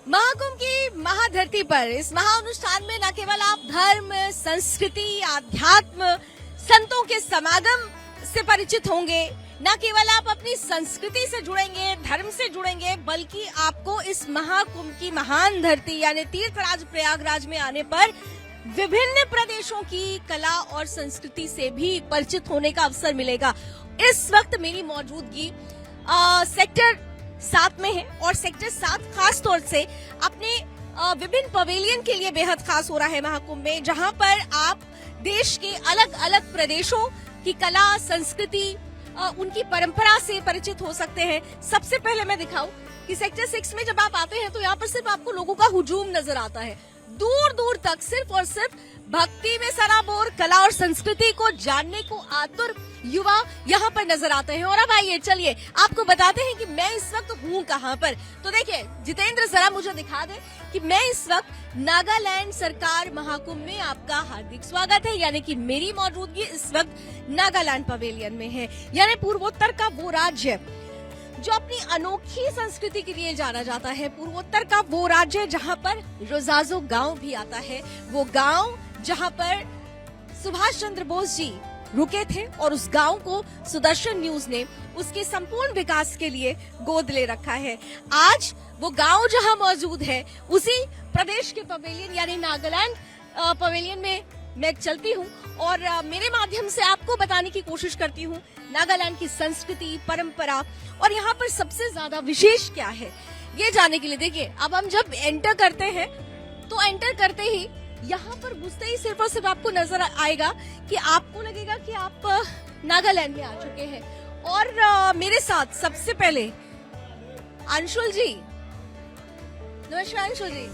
महाकुंभ की महाधरती पर इस महाअनुष्ठान में न केवल आप धर्म, संस्कृति, आध्यात्म, संतों के समागम से परिचित होंगे, न केवल आप अपनी संस्कृति से जुड़ेंगे, धर्म से जुड़ेंगे, बल्कि आपको इस महाकुंभ की महान धरती यानी तीर्थराज प्रयागराज में आने पर विभिन्न प्रदेशों की कला और संस्कृति से भी परिचित होने का अवसर मिलेगा। इस वक्त मेरी मौजूदगी सेक्टर 7 में है और सेक्टर 7 खास तौर से अपने विभिन्न पवेलियन के लिए बेहद खास हो रहा है महाकुंभ में, जहां पर आप देश के अलग अलग प्रदेशों की कला, संस्कृति, उनकी परंपरा से परिचित हो सकते हैं। सबसे पहले मैं दिखाऊं कि सेक्टर 6 में जब आप आते हैं तो यहाँ पर सिर्फ आपको लोगों का हुजूम नजर आता है। दूर दूर तक सिर्फ और सिर्फ भक्ति में सराबोर, कला और संस्कृति को जानने को आतुर युवा यहाँ पर नजर आते हैं। और अब आइए चलिए आपको बताते हैं कि मैं इस वक्त हूँ कहाँ पर। तो देखिए जितेंद्र, जरा मुझे दिखा दे कि मैं इस वक्त नागालैंड सरकार महाकुंभ में आपका हार्दिक स्वागत है, यानी कि मेरी मौजूदगी इस वक्त नागालैंड पवेलियन में है। यानी पूर्वोत्तर का वो राज्य जो अपनी अनोखी संस्कृति के लिए जाना जाता है, पूर्वोत्तर का वो राज्य जहां पर रोजाजो गांव भी आता है, वो गांव जहां पर सुभाष चंद्र बोस जी रुके थे और उस गांव को सुदर्शन न्यूज ने उसके संपूर्ण विकास के लिए गोद ले रखा है। आज वो गांव जहां मौजूद है उसी प्रदेश के पवेलियन यानी नागालैंड पवेलियन में मैं चलती हूँ और मेरे माध्यम से आपको बताने की कोशिश करती हूँ नागालैंड की संस्कृति, परंपरा और यहाँ पर सबसे ज्यादा विशेष क्या है ये जानने के लिए। देखिए अब हम जब एंटर करते हैं तो एंटर करते ही यहाँ पर घुसते ही सिर्फ और सिर्फ आपको नजर आएगा कि आपको लगेगा कि आप नागालैंड में आ चुके हैं। और मेरे साथ सबसे पहले अंशुल जी, नमस्कार अंशुल जी।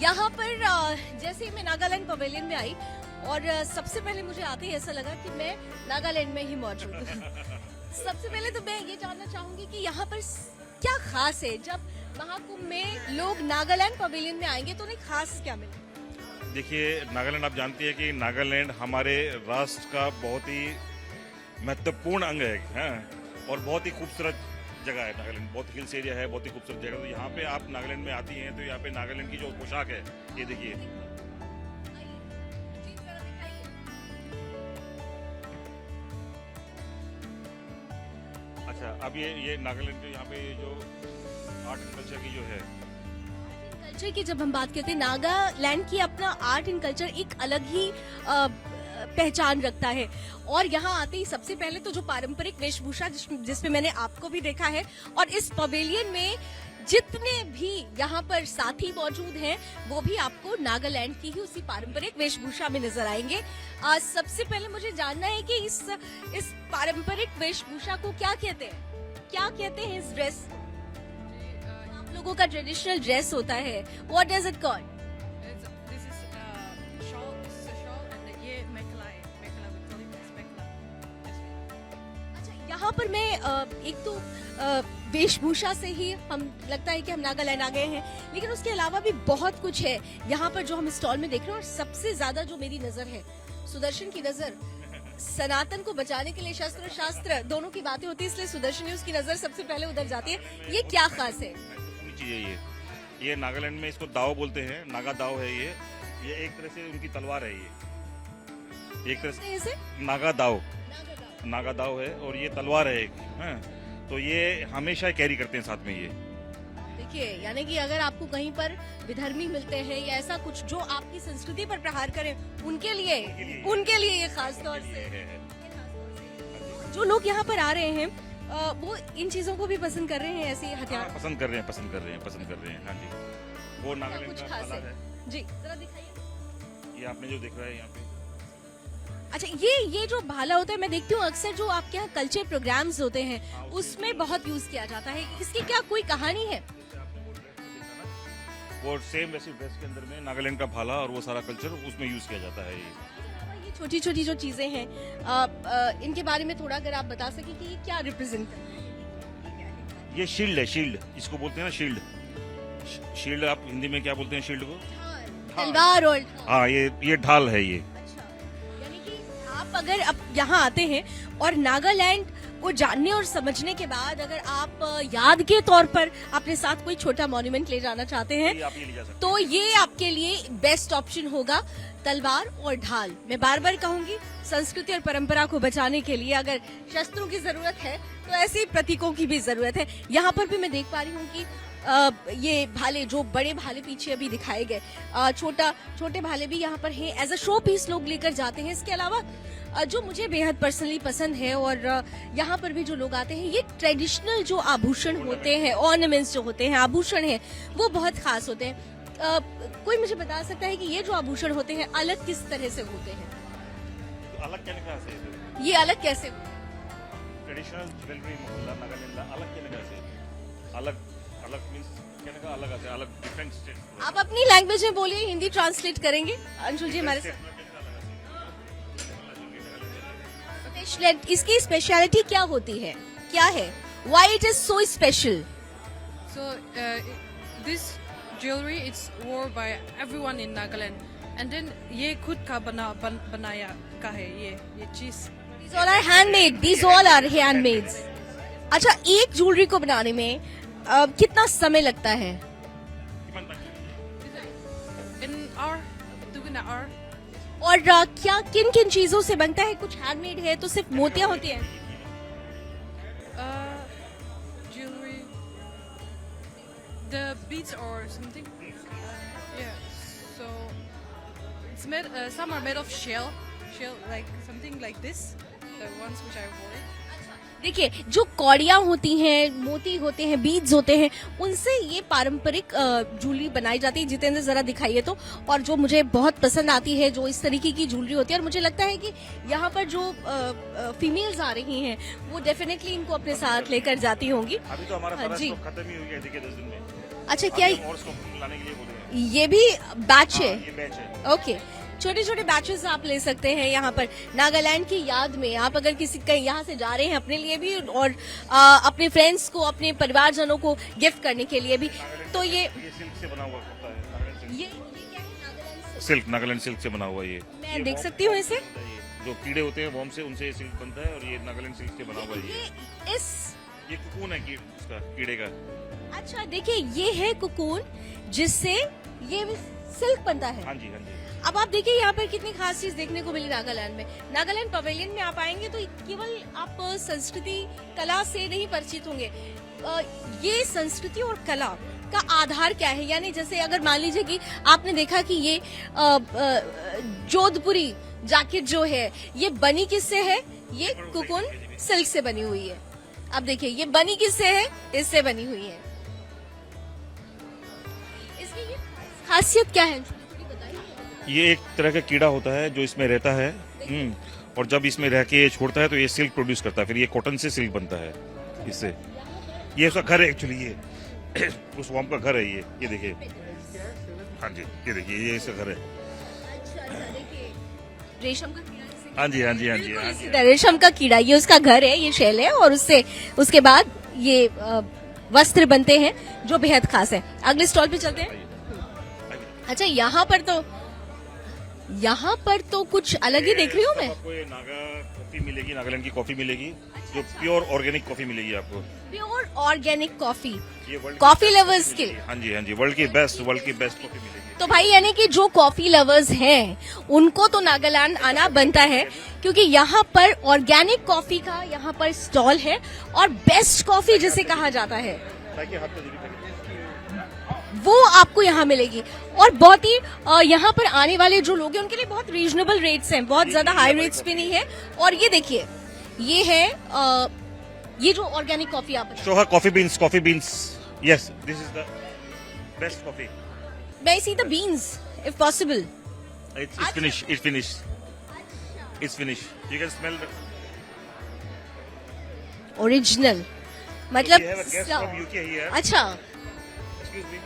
यहाँ पर जैसे ही मैं नागालैंड पवेलियन में आई और सबसे पहले मुझे आते ही ऐसा लगा कि मैं नागालैंड में ही मौजूद हूँ। सबसे पहले तो मैं ये जानना चाहूंगी कि यहाँ पर क्या खास है, जब महाकुंभ में लोग नागालैंड पवेलियन में आएंगे तो उन्हें खास क्या मिलेगा? देखिए नागालैंड, आप जानती है कि नागालैंड हमारे राष्ट्र का बहुत ही महत्वपूर्ण अंग है और बहुत ही खूबसूरत जगह है। नागालैंड बहुत हिल्स एरिया है, बहुत ही खूबसूरत जगह। तो यहाँ पे आप नागालैंड में आती हैं तो यहाँ पे नागालैंड की जो पोशाक है ये देखिए। अच्छा, अब ये नागालैंड के यहाँ पे जो आर्ट एंड कल्चर की जो है, कल्चर की जब हम बात करते हैं, नागालैंड की अपना आर्ट एंड कल्चर एक अलग ही पहचान रखता है। और यहाँ आते ही सबसे पहले तो जो पारंपरिक वेशभूषा जिसमें मैंने आपको भी देखा है और इस पवेलियन में जितने भी यहाँ पर साथी मौजूद हैं वो भी आपको नागालैंड की ही उसी पारंपरिक वेशभूषा में नजर आएंगे। सबसे पहले मुझे जानना है कि इस पारंपरिक वेशभूषा को क्या कहते हैं, क्या कहते हैं इस ड्रेस? आप लोगों का ट्रेडिशनल ड्रेस होता है, व्हाट डज इट कॉल्ड? यहाँ पर मैं एक तो वेशभूषा से ही हम लगता है कि हम नागालैंड आ गए हैं, लेकिन उसके अलावा भी बहुत कुछ है यहाँ पर जो हम स्टॉल में देख रहे हैं। और सबसे ज्यादा जो मेरी नजर है, सुदर्शन की नजर, सनातन को बचाने के लिए शस्त्र शास्त्र दोनों की बातें होती है, इसलिए सुदर्शन न्यूज की नजर सबसे पहले उधर जाती है। ये क्या खास है? चीज है ये नागालैंड में इसको दाव बोलते हैं, नागा दाव है ये एक तरह से उनकी तलवार है। ये एक तरह से नागा दाव है और ये तलवार है एक, तो ये हमेशा कैरी करते हैं साथ में ये। देखिए यानी कि अगर आपको कहीं पर विधर्मी मिलते हैं या ऐसा कुछ जो आपकी संस्कृति पर प्रहार करें, उनके लिए ये खास तौर से जो लोग यहाँ पर आ रहे हैं वो इन चीजों को भी पसंद कर रहे हैं, ऐसे हथियार पसंद कर रहे हैं। हाँ जी, वो नागालैंड का खास है जी। जरा दिखाइए ये आपने जो देख रहा है यहाँ पे। अच्छा, ये जो भाला होता है, मैं देखती हूँ अक्सर जो आपके यहाँ कल्चर प्रोग्राम्स होते हैं उसमें बहुत यूज किया जाता है। इसकी क्या कोई कहानी है? वो सेम वैसी ड्रेस के अंदर में नागालैंड का भाला और वो सारा कल्चर उसमें यूज किया जाता है। ये छोटी छोटी जो चीजें हैं इनके बारे में थोड़ा अगर आप बता सके कि ये क्या रिप्रेजेंट करते हैं? ये शील्ड है, शील्ड इसको बोलते हैं ना, शील्ड आप हिंदी में क्या बोलते हैं शील्ड को? तलवार। और हाँ, ये ढाल है ये। यानी कि आप अगर अब यहाँ आते हैं और नागालैंड वो जानने और समझने के बाद अगर आप याद के तौर पर अपने साथ कोई छोटा मॉन्यूमेंट ले जाना चाहते हैं ये आप ये ले जा सकते तो ये आपके लिए बेस्ट ऑप्शन होगा। तलवार और ढाल, मैं बार बार कहूंगी, संस्कृति और परंपरा को बचाने के लिए अगर शस्त्रों की जरूरत है तो ऐसे प्रतीकों की भी जरूरत है। यहाँ पर भी मैं देख पा रही हूँ कि ये भाले, जो बड़े भाले पीछे अभी दिखाए गए, छोटे भाले भी यहाँ पर हैं, एज अ शो पीस लोग लेकर जाते हैं। इसके अलावा जो मुझे बेहद पर्सनली पसंद है और यहाँ पर भी जो लोग आते हैं, ये ट्रेडिशनल जो आभूषण होते हैं, ऑर्नामेंट्स जो होते हैं, आभूषण हैं, वो बहुत खास होते हैं। कोई मुझे बता सकता है कि ये जो आभूषण होते हैं अलग किस तरह से होते हैं? तो अलग कहने का से ये अलग कैसे? ट्रेडिशनल ज्वेलरी मोहल्ला नागालैंड अलग कहने का से अलग अलग मींस कहने का अलग है, अलग डिफरेंट स्टेट। आप अपनी लैंग्वेज में बोलिए, हिंदी ट्रांसलेट करेंगे अंशुल जी हमारे साथ। इसकी स्पेशलिटी क्या होती है, क्या है, why it is so special? So this jewelry it's worn by everyone in Nagaland, and then ये खुद का बनाया का है ये चीज। These all are handmade. These all are handmade. अच्छा, एक ज्वेलरी को बनाने में कितना समय लगता है? In hour, 2 hour. और क्या किन किन चीजों से बनता है? कुछ हैंडमेड है तो सिर्फ मोतियां होती हैं? Jewelry, the beads or something. Yeah. So it's made. Some are made of shell like something like this. The ones which I wore. देखिए, जो कौड़ियां होती हैं, मोती होते हैं, बीड्स होते हैं, उनसे ये पारंपरिक ज्वेलरी बनाई जाती है। जितेंद्र जरा दिखाइए तो। और जो मुझे बहुत पसंद आती है, जो इस तरीके की ज्वेलरी होती है, और मुझे लगता है कि यहाँ पर जो फीमेल्स आ रही हैं वो डेफिनेटली इनको अपने साथ लेकर जाती होंगी। अभी तो हमारा जी। खत्म ही हो गया, देखिए 10 दिन में। अच्छा, क्या और स्टॉक लाने के लिए बोल रहे हैं। ये भी बैच है? ये बैच है। ओके, छोटे छोटे बैचेस आप ले सकते हैं यहाँ पर नागालैंड की याद में। आप अगर किसी कहीं यहाँ से जा रहे हैं अपने लिए भी और अपने फ्रेंड्स को, अपने परिवारजनों को गिफ्ट करने के लिए भी, तो ये सिल्क से बना हुआ होता है, नागालैंड ये क्या है? नागालैंड सिल्क, नागालैंड सिल्क से बना हुआ ये। मैं देख सकती हूँ इसे। जो कीड़े होते हैं वॉर्म से, उनसे सिल्क बनता है, और ये नागालैंड सिल्क से बना हुआ है। ये कुकून है उसका, कीड़े का। अच्छा, देखिए, ये है कुकून जिससे ये सिल्क बनता है। हाँ जी, हाँ जी। अब आप देखिए यहाँ पर कितनी खास चीज देखने को मिली नागालैंड में। नागालैंड पवेलियन में आप आएंगे तो केवल आप संस्कृति कला से नहीं परिचित होंगे। ये संस्कृति और कला का आधार क्या है, यानी जैसे अगर मान लीजिए कि आपने देखा कि ये जोधपुरी जैकेट जो है, ये बनी किससे है? ये कुकुन सिल्क से बनी हुई है। अब देखिए, ये बनी किससे है? इससे बनी हुई है। इसकी ये खासियत क्या है? ये एक तरह का कीड़ा होता है जो इसमें रहता है, और जब इसमें रह के ये छोड़ता है तो ये सिल्क प्रोड्यूस करता है। फिर ये कॉटन से सिल्क बनता है इससे। ये उसका घर है एक्चुअली, ये उस वॉर्म का घर है ये देखिए। हाँ जी, ये देखिए, ये इसका घर है। रेशम का कीड़ा। हाँ जी, हाँ जी, हाँ जी, हाँ जी। रेशम का कीड़ा, ये उसका घर है, ये शेल है, और उसके बाद ये वस्त्र बनते हैं जो बेहद खास है। अगले स्टॉल पे चलते हैं। अच्छा, यहाँ पर तो कुछ अलग ही देख रही हूँ मैं। आपको ये नागा कॉफी मिलेगी, नागालैंड की कॉफी मिलेगी, जो प्योर ऑर्गेनिक कॉफी मिलेगी आपको। प्योर ऑर्गेनिक कॉफी, ये वर्ल्ड कॉफी लवर्स के। हाँ जी, हाँ जी, वर्ल्ड की बेस्ट कॉफी मिलेगी। तो भाई, यानी कि जो कॉफी लवर्स हैं उनको तो नागालैंड आना बनता है, क्योंकि यहाँ पर ऑर्गेनिक कॉफी का यहाँ पर स्टॉल है, और बेस्ट कॉफी जिसे कहा जाता है वो आपको यहाँ मिलेगी। और बहुत ही यहाँ पर आने वाले जो लोग हैं उनके लिए बहुत रीजनेबल रेट्स हैं, बहुत ज्यादा हाई रेट्स भी नहीं है। और ये देखिए, ये है ये जो ऑर्गेनिक कॉफी आप show her coffee beans. Yes, this is the best coffee. May I see the beans, if possible? It's finished. You can smell the. Original. मतलब We have a guest from UK here. अच्छा, Excuse me.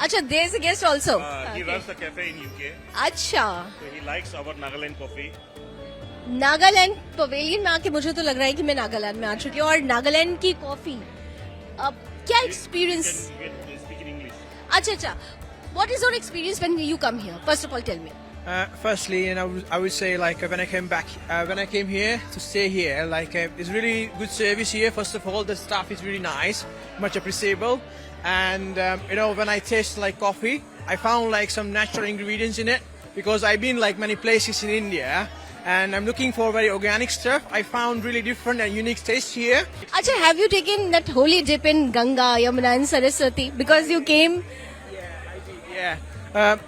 अच्छा, there is a guest also. He runs a cafe in UK. अच्छा, So he likes our Nagaland coffee. Nagaland pavilion में आके मुझे तो लग रहा है कि मैं नागालैंड में आ चुकी हूँ। और नागालैंड की कॉफी, अब क्या experience? You can speak in English. अच्छा, what is your experience when you come here? First of all, tell me. Firstly, I would say like when I came here to stay here, like it's really good service here. First of all, the staff is really nice, much appreciable, and when I taste like coffee, I found like some natural ingredients in it because I've been like many places in India, and I'm looking for very organic stuff. I found really different and unique taste here. Acha, have you taken that holy dip in Ganga, Yamuna and Saraswati because you came? Yeah.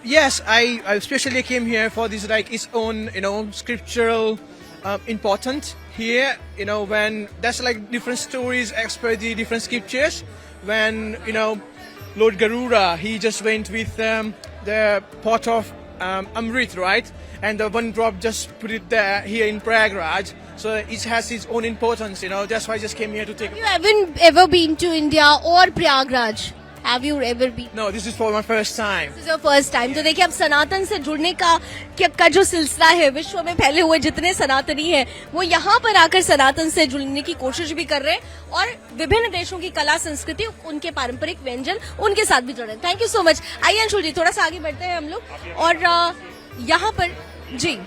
Yes, I especially came here for this like its own scriptural important here. When there's like different stories as per the different scriptures. When Lord Garuda, he just went with the pot of Amrit, right? And the one drop just put it there here in Prayagraj. So it has its own importance. That's why I just came here to take. You haven't ever been to India or Prayagraj? Have you ever been? No, this is for my first time. This is your first time. तो देखिए अब सनातन से जुड़ने का जो सिलसिला है, विश्व में फैले हुए जितने सनातनी हैं वो यहाँ पर आकर सनातन से जुड़ने की कोशिश भी कर रहे हैं और विभिन्न देशों की कला संस्कृति, उनके पारंपरिक व्यंजन उनके साथ भी जुड़े हैं. Thank you so much. आइए अंशुल जी, थोड़ा सा आगे बढ़ते हैं हम लोग. और यहाँ पर जी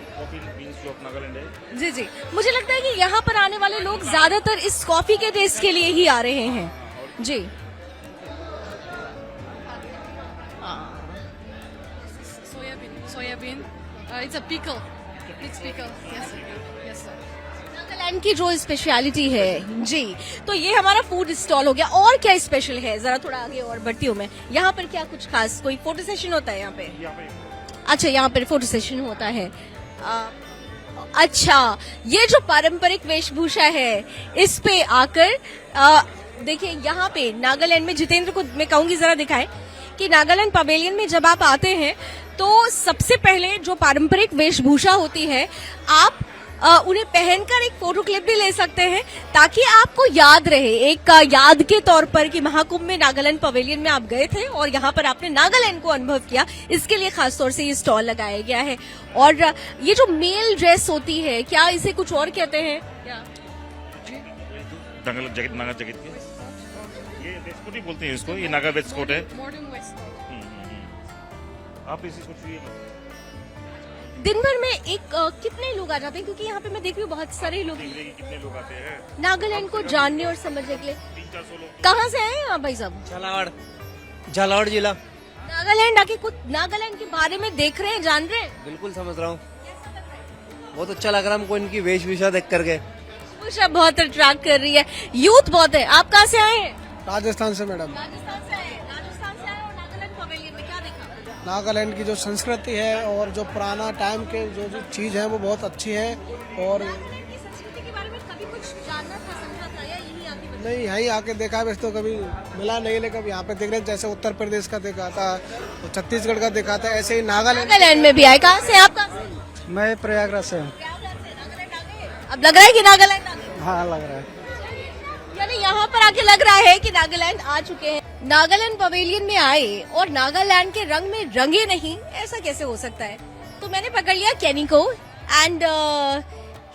जी जी मुझे लगता है कि यहाँ पर आने वाले लोग ज्यादातर इस कॉफी के टेस्ट के लिए ही आ रहे हैं. जी Soya bean. It's a pickle. It's pickle. Yes, sir. Yes, sir. Nagaland की जो स्पेशलिटी है जी, तो ये हमारा फूड स्टॉल हो गया. और क्या स्पेशल है, जरा थोड़ा आगे और बढ़ती हूँ मैं. यहाँ पर क्या कुछ खास, कोई फोटो सेशन होता है यहाँ पे? अच्छा, यहाँ पर फोटो सेशन होता है. अच्छा, ये जो पारंपरिक वेशभूषा है इस पे आकर देखिए यहाँ पे नागालैंड में, जितेंद्र को मैं कहूंगी जरा दिखाएं कि नागालैंड पवेलियन में जब आप आते हैं तो सबसे पहले जो पारंपरिक वेशभूषा होती है आप उन्हें पहनकर एक फोटो क्लिप भी ले सकते हैं ताकि आपको याद रहे, एक याद के तौर पर कि महाकुंभ में नागालैंड पवेलियन में आप गए थे और यहाँ पर आपने नागालैंड को अनुभव किया. इसके लिए खास तौर से ये स्टॉल लगाया गया है. और ये जो मेल ड्रेस होती है, क्या इसे कुछ और कहते हैं? दंगल जैकेट, नागा जैकेट ये वेस्ट कोट ही बोलते हैं इसको. ये नागा वेस्ट कोट है. Modern West. आप इसी को छुइए. दिन भर में कितने लोग आ जाते हैं? क्योंकि यहाँ पे मैं देख रही हूँ बहुत सारे लोग कितने लोग आते हैं नागालैंड को जानने और समझने के लिए. 300-400 लोग. कहाँ से आए हैं आप भाई साहब? झालावाड़ जिला. नागालैंड आके कुछ नागालैंड के बारे में देख रहे हैं, जान रहे हैं? बिल्कुल समझ रहा हूँ. बहुत अच्छा लग रहा है हमको इनकी वेशभूषा देख करके. वेशभूषा बहुत अट्रैक्ट कर रही है, यूथ बहुत है. आप कहाँ से आए हैं? राजस्थान से मैडम. राजस्थान से आए. राजस्थान से आए और नागालैंड पवेलियन में क्या देखा? नागालैंड की जो संस्कृति है और जो पुराना टाइम के जो चीज है वो बहुत अच्छी है. और नागालैंड की संस्कृति के बारे में कभी कुछ जानना था, समझा था, या यहीं आके बता? नहीं, यहीं आके देखा है. वैसे तो कभी मिला नहीं, लेकिन कभी यहाँ पे देख रहे हैं. जैसे उत्तर प्रदेश का देखा था, तो छत्तीसगढ़ का देखा था, ऐसे ही नागालैंड में भी आए. कहाँ से आप? कहाँ से? मैं प्रयागराज से हूँ. नागालैंड आ गए? अब लग रहा है कि नागालैंड आ गए. हाँ, लग रहा है. यानी यहाँ पर आके लग रहा है कि नागालैंड आ चुके हैं. नागालैंड पवेलियन में आए और नागालैंड के रंग में रंगे नहीं, ऐसा कैसे हो सकता है? तो मैंने पकड़ लिया केनी को and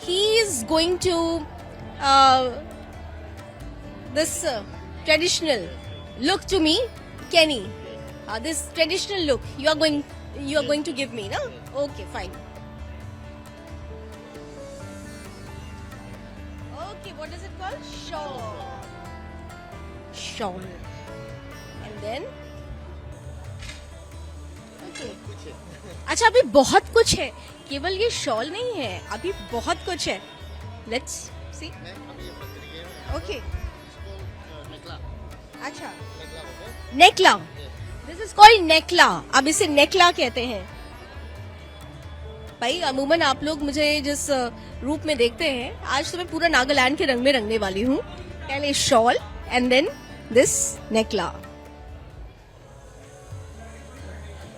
he is going to this traditional look to me. Kenny, this traditional look you are going to give me ना? Okay, fine. Okay, what is it called? Shawl. And then? Okay. अच्छा, अभी बहुत कुछ है, केवल ये shawl नहीं है, अभी बहुत कुछ है. Let's see. Okay. अच्छा, नेकला. This is called नेकला. अब इसे नेकला कहते हैं. भाई अमूमन आप लोग मुझे जिस रूप में देखते हैं, आज तो मैं पूरा नागालैंड के रंग में रंगने वाली हूँ. पहले shawl and then this necklace.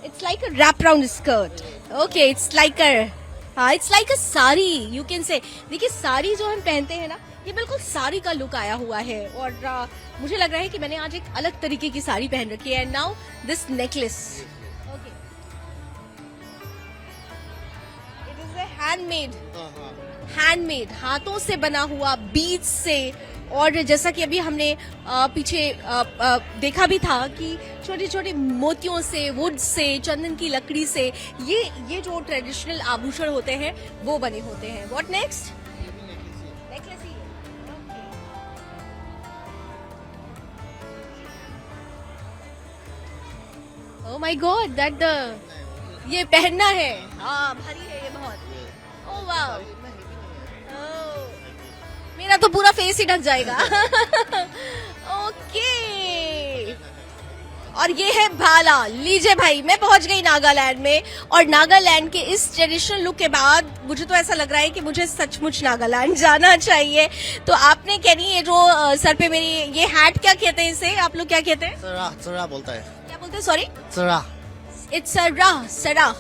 It's like a wrap round skirt. Okay, it's like a sari, you can say. देखिए, साड़ी जो हम पहनते हैं ना, ये बिल्कुल साड़ी का लुक आया हुआ है. और मुझे लग रहा है कि मैंने आज एक अलग तरीके की साड़ी पहन रखी है. And now this necklace. Handmade, हाथों से बना हुआ, बीज से। और जैसा कि अभी हमने पीछे देखा भी था कि छोटे छोटे मोतियों से, वुड से, चंदन की लकड़ी से ये जो ट्रेडिशनल आभूषण होते हैं वो बने होते हैं। What next? नेकलेस ही है। ओह माय गॉड, दैट ये पहनना है। हाँ, भारी है ये बहुत। ओह वाह, मेरा तो पूरा फेस ही ढक जाएगा। ओके, और ये है भाला। लीजिए भाई, मैं पहुंच गई नागालैंड में, और नागालैंड के इस ट्रेडिशनल लुक के बाद मुझे तो ऐसा लग रहा है कि मुझे सचमुच नागालैंड जाना चाहिए। तो आपने कहनी ये जो सर पे मेरी ये हैट, क्या कहते हैं इसे आप लोग, क्या कहते हैं? सरा बोलता है। क्या बोलते हैं? सॉरी, सरा। इट्स सरा।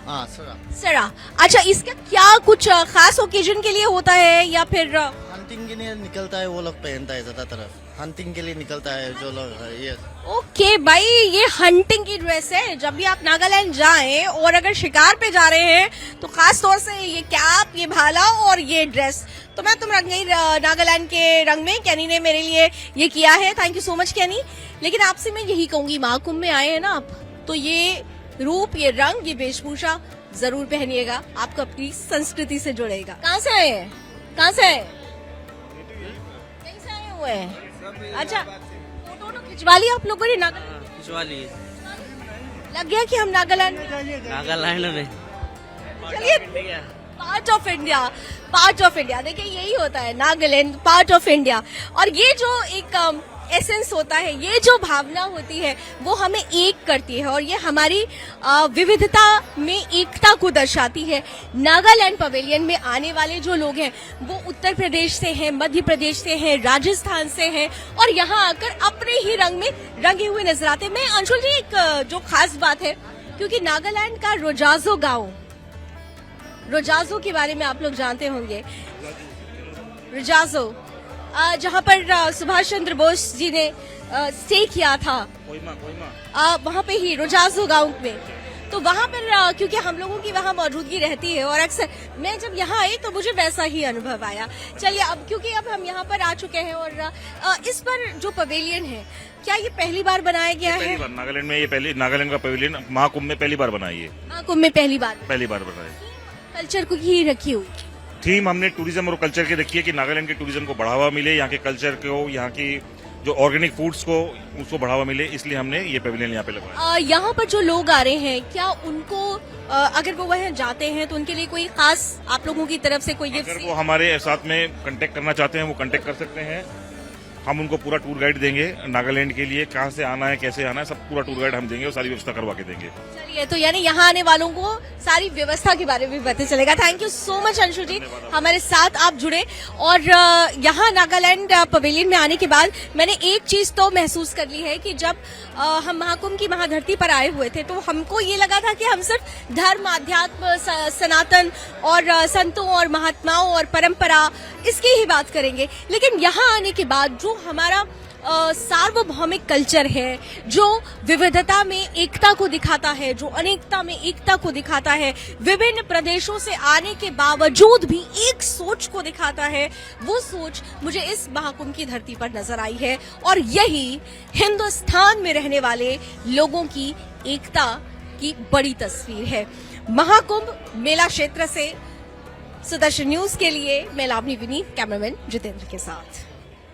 हाँ, सरा। सरा। अच्छा, इसका क्या कुछ खास ओकेजन के लिए होता है या फिर हंटिंग के लिए निकलता है, वो लोग पहनता है ज्यादातर। हंटिंग के लिए निकलता है जो लोग। ये ओके भाई, ये हंटिंग की ड्रेस है। जब भी आप नागालैंड जाएं और अगर शिकार पे जा रहे हैं तो खास तौर से ये कैप, ये भाला और ये ड्रेस, तो मैं तुम रंग गई नागालैंड के रंग में। कैनी ने मेरे लिए ये किया है, थैंक यू सो मच कैनी। लेकिन आपसे मैं यही कहूंगी, महाकुंभ में आए हैं ना आप, तो ये रूप, ये रंग, ये वेशभूषा जरूर पहनिएगा, आपको अपनी संस्कृति से जुड़ेगा। कहाँ से आए हैं? कहाँ से आए? कहीं से आए हुए हैं? अच्छा, फोटो तो खिंचवा लिया आप लोगों ने? नागालैंड खिंचवा लिए। लग गया कि हम नागालैंड में। चलिए, part of India, part of India. देखिए, यही होता है नागालैंड, पार्ट ऑफ इंडिया। और ये जो एक एसेंस होता है, ये जो भावना होती है, वो हमें एक करती है, और ये हमारी विविधता में एकता को दर्शाती है। नागालैंड पवेलियन में आने वाले जो लोग हैं वो उत्तर प्रदेश से हैं, मध्य प्रदेश से हैं, राजस्थान से हैं, और यहाँ आकर अपने ही रंग में रंगे हुए नजर आते हैं। मैं अंशुल जी, एक जो खास बात है, क्योंकि नागालैंड का रोजाजो गांव, रोजाजो के बारे में आप लोग जानते होंगे। रोजाजो, जहाँ पर सुभाष चंद्र बोस जी ने स्टे किया था, वहाँ पे ही रोजाजो गांव में। तो वहाँ पर क्योंकि हम लोगों की वहाँ मौजूदगी रहती है, और अक्सर मैं जब यहाँ आई तो मुझे वैसा ही अनुभव आया। चलिए, अब क्योंकि अब हम यहाँ पर आ चुके हैं, और इस पर जो पवेलियन है, क्या ये पहली बार बनाया गया है? नागालैंड में ये पहले, नागालैंड का पवेलियन महाकुंभ में पहली बार बनाई है। महाकुंभ में पहली बार बनाई। कल्चर को ही रखी हुई थीम हमने टूरिज्म और कल्चर के रखी है कि नागालैंड के टूरिज्म को बढ़ावा मिले, यहाँ के कल्चर को, यहाँ की जो ऑर्गेनिक फूड्स को, उसको बढ़ावा मिले, इसलिए हमने ये पवेलियन यहाँ पे लगवाया। यहाँ पर जो लोग आ रहे हैं, क्या उनको अगर वो वहाँ जाते हैं तो उनके लिए कोई खास आप लोगों की तरफ से कोई गिफ्ट? अगर वो हमारे साथ में कांटेक्ट करना चाहते हैं, वो कांटेक्ट कर सकते हैं। हम उनको पूरा टूर गाइड देंगे नागालैंड के लिए, कहाँ से आना है, कैसे आना है, सब पूरा टूर गाइड हम देंगे और सारी व्यवस्था करवा के देंगे। चलिए, तो यानी यहाँ आने वालों को सारी व्यवस्था के बारे में पता चलेगा। Thank you so much Anshu ji, हमारे साथ आप जुड़े। और यहाँ नागालैंड पवेलियन में आने के बाद मैंने एक चीज तो महसूस कर ली है कि जब हम महाकुंभ की महाधरती पर आए हुए थे तो हमको ये लगा था कि हम सिर्फ धर्म, आध्यात्म, सनातन और संतों और महात्माओं और परंपरा, इसकी ही बात करेंगे। लेकिन यहाँ आने के बाद जो हमारा सार्वभौमिक कल्चर है, जो विविधता में एकता को दिखाता है, जो अनेकता में एकता को दिखाता है, विभिन्न प्रदेशों से आने के बावजूद भी एक सोच को दिखाता है, वो सोच मुझे इस महाकुंभ की धरती पर नजर आई है। और यही हिंदुस्तान में रहने वाले लोगों की एकता की बड़ी तस्वीर है। महाकुंभ मेला क्षेत्र से सुदर्शन न्यूज के लिए मैं लावनी विनीत, कैमरामैन जितेंद्र के साथ।